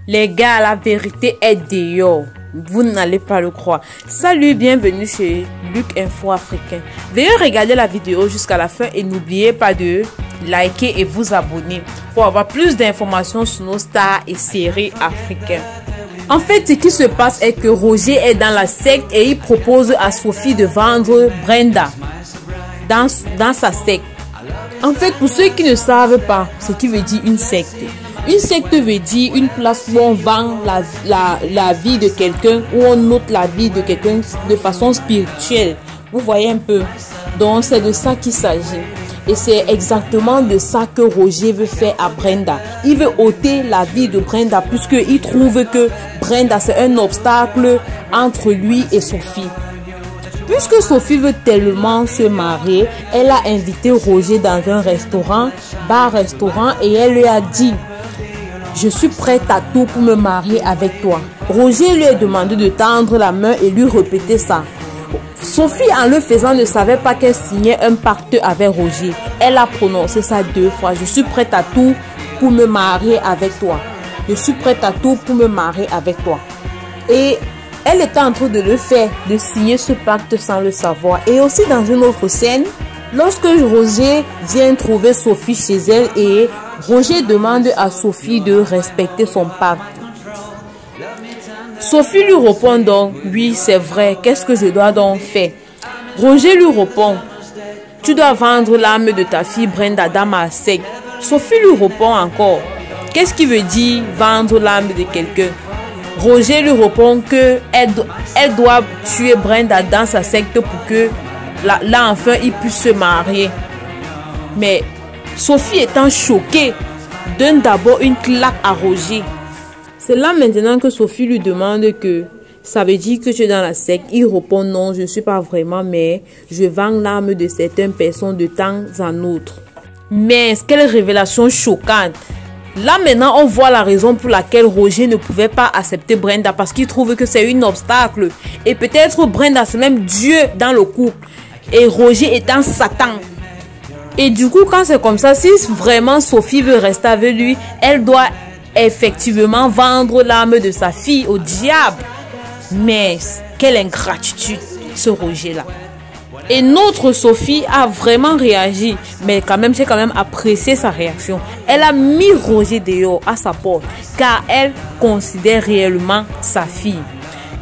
Les gars, la vérité est dehors. Vous n'allez pas le croire. Salut, bienvenue chez Luc Info Africain. Veuillez regarder la vidéo jusqu'à la fin et n'oubliez pas de liker et vous abonner pour avoir plus d'informations sur nos stars et séries africaines. En fait, ce qui se passe est que Roger est dans la secte et il propose à Sophie de vendre Brenda dans sa secte. En fait, pour ceux qui ne savent pas ce qui veut dire une secte veut dire une place où on vend la vie de quelqu'un, où on note la vie de quelqu'un de façon spirituelle. Vous voyez un peu. Donc, c'est de ça qu'il s'agit. Et c'est exactement de ça que Roger veut faire à Brenda. Il veut ôter la vie de Brenda puisqu'il trouve que Brenda, c'est un obstacle entre lui et Sophie. Puisque Sophie veut tellement se marier, elle a invité Roger dans un bar-restaurant, et elle lui a dit: je suis prête à tout pour me marier avec toi. Roger lui a demandé de tendre la main et lui répéter ça. Sophie, en le faisant, ne savait pas qu'elle signait un pacte avec Roger. Elle a prononcé ça 2 fois. Je suis prête à tout pour me marier avec toi. Je suis prête à tout pour me marier avec toi. Et elle était en train de le faire, de signer ce pacte sans le savoir. Et aussi dans une autre scène, lorsque Roger vient trouver Sophie chez elle et Roger demande à Sophie de respecter son pacte. Sophie lui répond donc: oui, c'est vrai, qu'est-ce que je dois donc faire? Roger lui répond: tu dois vendre l'âme de ta fille Brenda dans ma secte. Sophie lui répond encore: qu'est-ce qui veut dire vendre l'âme de quelqu'un? Roger lui répond que elle doit tuer Brenda dans sa secte pour que là enfin il puisse se marier. Mais Sophie, étant choquée, donne d'abord une claque à Roger. C'est là maintenant que Sophie lui demande que ça veut dire que tu es dans la secte. Il répond: non, je ne suis pas vraiment, mais je vends l'âme de certaines personnes de temps en autre. Mais quelle révélation choquante! Là maintenant, on voit la raison pour laquelle Roger ne pouvait pas accepter Brenda, parce qu'il trouve que c'est un obstacle. Et peut-être Brenda, c'est même Dieu dans le couple. Et Roger étant Satan. Et du coup, quand c'est comme ça, si vraiment Sophie veut rester avec lui, elle doit effectivement vendre l'âme de sa fille au diable. Mais quelle ingratitude, ce Roger-là. Et notre Sophie a vraiment réagi. Mais quand même, j'ai quand même apprécié sa réaction. Elle a mis Roger dehors à sa porte, car elle considère réellement sa fille.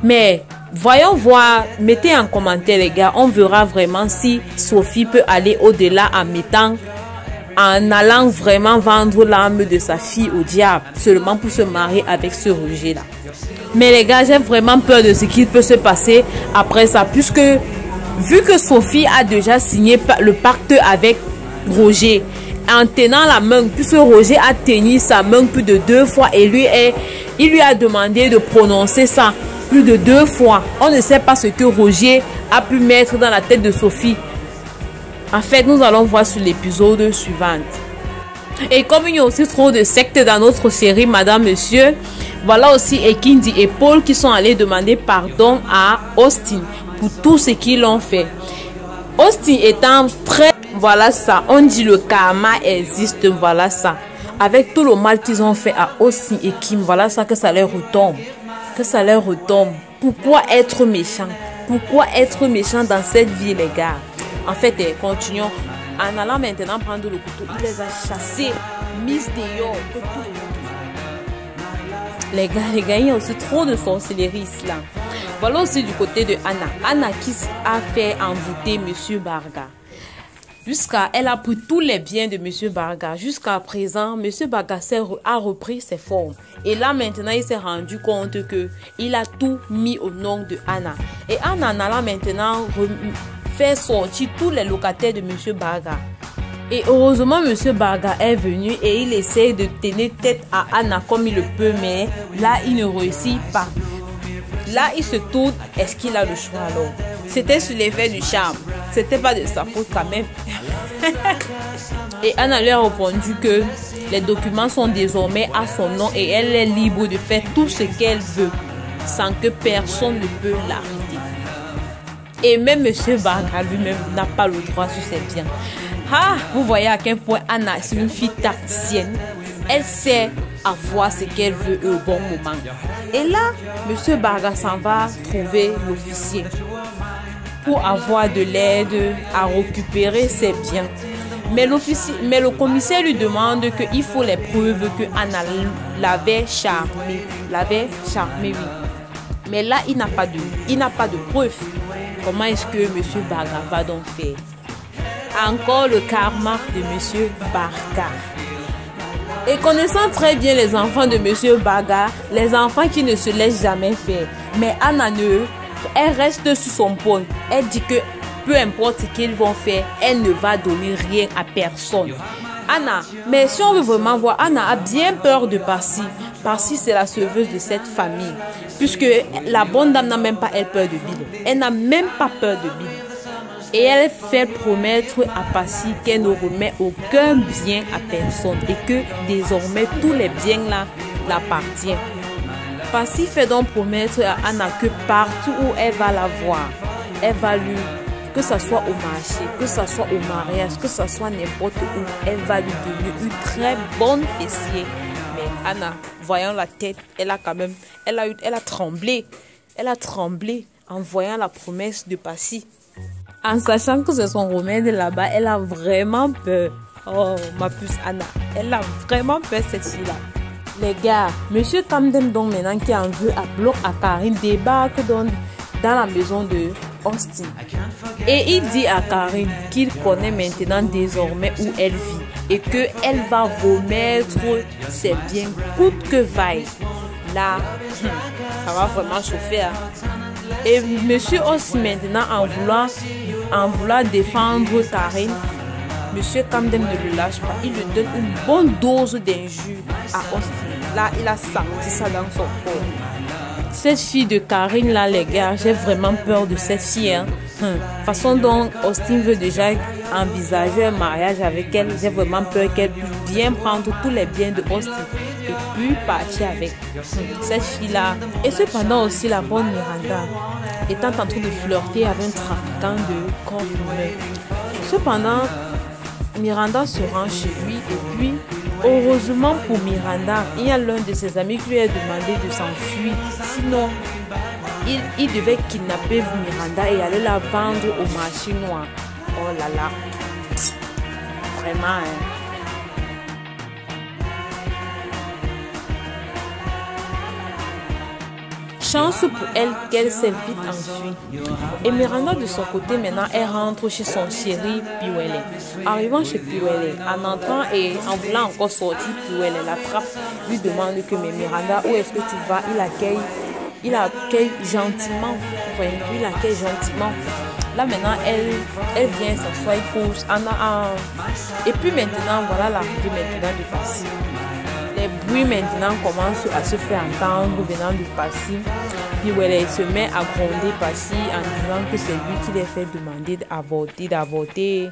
Mais voyons voir, mettez en commentaire les gars, on verra vraiment si Sophie peut aller au-delà en allant vraiment vendre l'âme de sa fille au diable, seulement pour se marier avec ce Roger là. Mais les gars, j'ai vraiment peur de ce qui peut se passer après ça, puisque vu que Sophie a déjà signé le pacte avec Roger, en tenant la main, puisque Roger a tenu sa main plus de 2 fois et il lui a demandé de prononcer ça plus de 2 fois. On ne sait pas ce que Roger a pu mettre dans la tête de Sophie. En fait, nous allons voir sur l'épisode suivant. Et comme il y a aussi trop de sectes dans notre série Madame Monsieur, voilà aussi Ekindi et Paul qui sont allés demander pardon à Austin pour tout ce qu'ils ont fait. Austin étant très... Voilà ça, on dit le karma existe, voilà ça. Avec tout le mal qu'ils ont fait à Austin et Kim, voilà ça, que ça leur retombe. Que ça leur retombe. Pourquoi être méchant? Pourquoi être méchant dans cette vie, les gars? En fait, continuons. En allant maintenant prendre le couteau, il les a chassés, mis dehors. Les gars, il y a aussi trop de sorcellerie là. Voilà aussi du côté de Anna. Anna qui a fait envoûter Monsieur Barga. Elle a pris tous les biens de Monsieur Barga. Jusqu'à présent, Monsieur Barga a repris ses formes. Et là maintenant, il s'est rendu compte que il a tout mis au nom de Anna. Et Anna en allant maintenant faire sortir tous les locataires de Monsieur Barga. Et heureusement, Monsieur Barga est venu et il essaie de tenir tête à Anna comme il le peut, mais là, il ne réussit pas. Là, il se tourne. Est-ce qu'il a le choix alors? C'était sur l'effet du charme. C'était pas de sa faute quand même. Et Anna lui a répondu que les documents sont désormais à son nom et elle est libre de faire tout ce qu'elle veut sans que personne ne peut l'arrêter. Et même Monsieur Barga lui-même n'a pas le droit sur ses biens. Ah, vous voyez à quel point Anna est une fille tacticienne. Elle sait avoir ce qu'elle veut au bon moment. Et là, Monsieur Barga s'en va trouver l'officier pour avoir de l'aide à récupérer ses biens. Mais le commissaire lui demande qu'il faut les preuves que Anna l'avait charmé. Oui. Mais là, il n'a pas de preuves. Comment est-ce que Monsieur Barga va donc faire? Encore le karma de Monsieur Barga. Et connaissant très bien les enfants de Monsieur Barga, les enfants qui ne se laissent jamais faire. Mais Anna, elle reste sur son point. Elle dit que peu importe ce qu'ils vont faire, elle ne va donner rien à personne. Anna, mais si on veut vraiment voir, Anna a bien peur de Parsi. Parsi, c'est la sauveuse de cette famille. Puisque la bonne dame n'a même pas peur de Bill. Elle n'a même pas peur de Bill. Et elle fait promettre à Parsi qu'elle ne remet aucun bien à personne. Et que désormais, tous les biens là l'appartiennent. Parsi fait donc promettre à Anna que partout où elle va la voir, elle va lui, que ce soit au marché, que ce soit au mariage, que ce soit n'importe où, elle va lui donner une très bonne fessier. Mais Anna, voyant la tête, elle a tremblé. Elle a tremblé en voyant la promesse de Parsi. En sachant que c'est son remède là-bas, elle a vraiment peur. Oh, ma puce Anna, elle a vraiment peur cette fille-là. Les gars, Monsieur Camden, donc maintenant qui en veut à bloc à Karine, débarque dans la maison de Austin. Et il dit à Karine qu'il connaît maintenant désormais où elle vit et qu'elle va remettre ses biens coûte que vaille. Là, ça va vraiment chauffer. Hein? Et Monsieur Austin maintenant en voulant défendre Karine, Monsieur Camden ne le lâche pas. Il lui donne une bonne dose d'injures à Austin. Là, il a senti ça dans son corps. Cette fille de Karine, là, les gars, j'ai vraiment peur de cette fille. Hein. Façon dont Austin veut déjà envisager un mariage avec elle, j'ai vraiment peur qu'elle puisse bien prendre tous les biens de Austin et puis partir avec cette fille-là. Et cependant aussi, la bonne Miranda étant en train de flirter avec un trafiquant de corps humain. Cependant, Miranda se rend chez lui et puis, heureusement pour Miranda, il y a l'un de ses amis qui lui a demandé de s'enfuir. Sinon, il devait kidnapper Miranda et aller la vendre au marché noir. Oh là là. Vraiment, hein. Chance pour elle qu'elle s'est vite enfuie. Et Miranda de son côté maintenant, elle rentre chez son chéri Piwele. Arrivant chez Piwele, en entrant et en voulant encore sortir, Piwele l'attrape, lui demande que mais Miranda, où est-ce que tu vas? Il accueille gentiment. Enfin, il l'accueille gentiment. Là maintenant, elle vient s'asseoir, il pose. Et puis maintenant, voilà l'arrivée maintenant de Parsi. Les bruits maintenant commencent à se faire entendre venant de Parsi. Puis elle se met à gronder Parsi en disant que c'est lui qui les fait demander d'avorter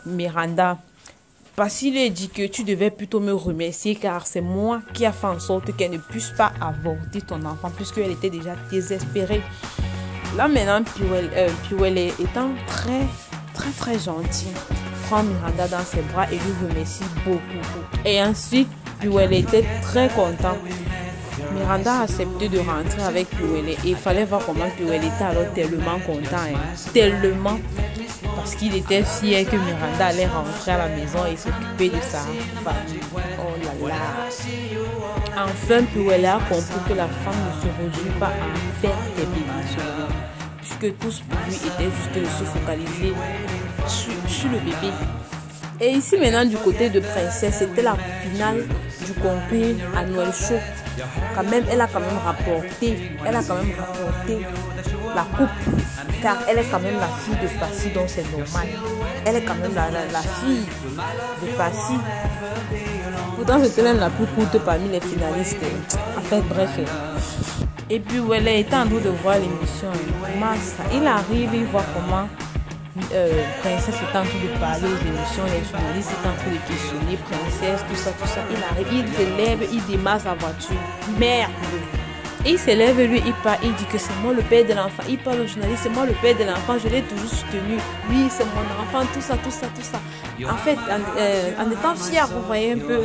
Miranda. Parsi lui dit que tu devais plutôt me remercier car c'est moi qui a fait en sorte qu'elle ne puisse pas avorter ton enfant puisqu'elle était déjà désespérée. Là maintenant, Piwele étant très gentille, prend Miranda dans ses bras et lui remercie beaucoup. Et ensuite, Piwele était très content. Miranda a accepté de rentrer avec Piwele et il fallait voir comment Piwele était alors tellement content. Hein. Tellement. Parce qu'il était fier que Miranda allait rentrer à la maison et s'occuper de sa famille. Oh là là. Enfin, Piwele a compris que la femme ne se réduit pas à faire des bébés seulement. Puisque tout pour lui était juste de se focaliser sur le bébé. Et ici maintenant du côté de Princesse, c'était la finale du concours annuel show. Elle a quand même rapporté la coupe. Car elle est quand même la fille de Parsi, donc c'est normal. Elle est quand même la fille de Parsi. Pourtant c'était même la plus courte parmi les finalistes. En fait, bref. Et puis elle était en train de voir l'émission. Il arrive, il voit comment Princesse est en train de parler aux émissions, les journalistes sont en train de questionner Princesse, tout ça. Il arrive, il se lève, il démarre sa voiture. Merde! Et il se lève, lui, il part, il dit que c'est moi le père de l'enfant. Il parle au journaliste, c'est moi le père de l'enfant, je l'ai toujours soutenu. Oui, c'est mon enfant, tout ça. En fait, en étant fier, vous voyez un peu.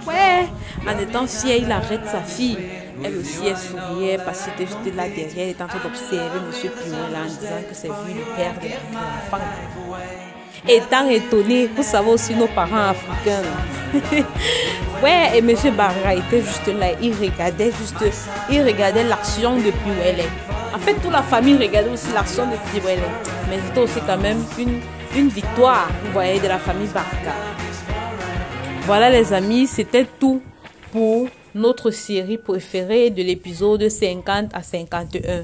Ouais, en étant fier, il arrête sa fille. Elle aussi, elle souriait parce que j'étais là derrière, elle était en train d'observer M. Pirouet en disant que c'est lui le père de l'enfant. Étant étonné, vous savez aussi nos parents africains. Ouais, et M. Barra était juste là, il regardait l'action de Pirouet. En fait, toute la famille regardait aussi l'action de Pirouet. Mais c'était aussi quand même une victoire, vous voyez, de la famille Barca. Voilà les amis, c'était tout pour notre série préférée de l'épisode 50 à 51.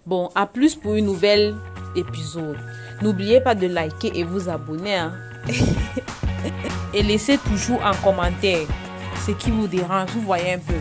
Bon, à plus pour une nouvelle épisode. N'oubliez pas de liker et vous abonner. Hein? Et laissez toujours en commentaire ce qui vous dérange, vous voyez un peu.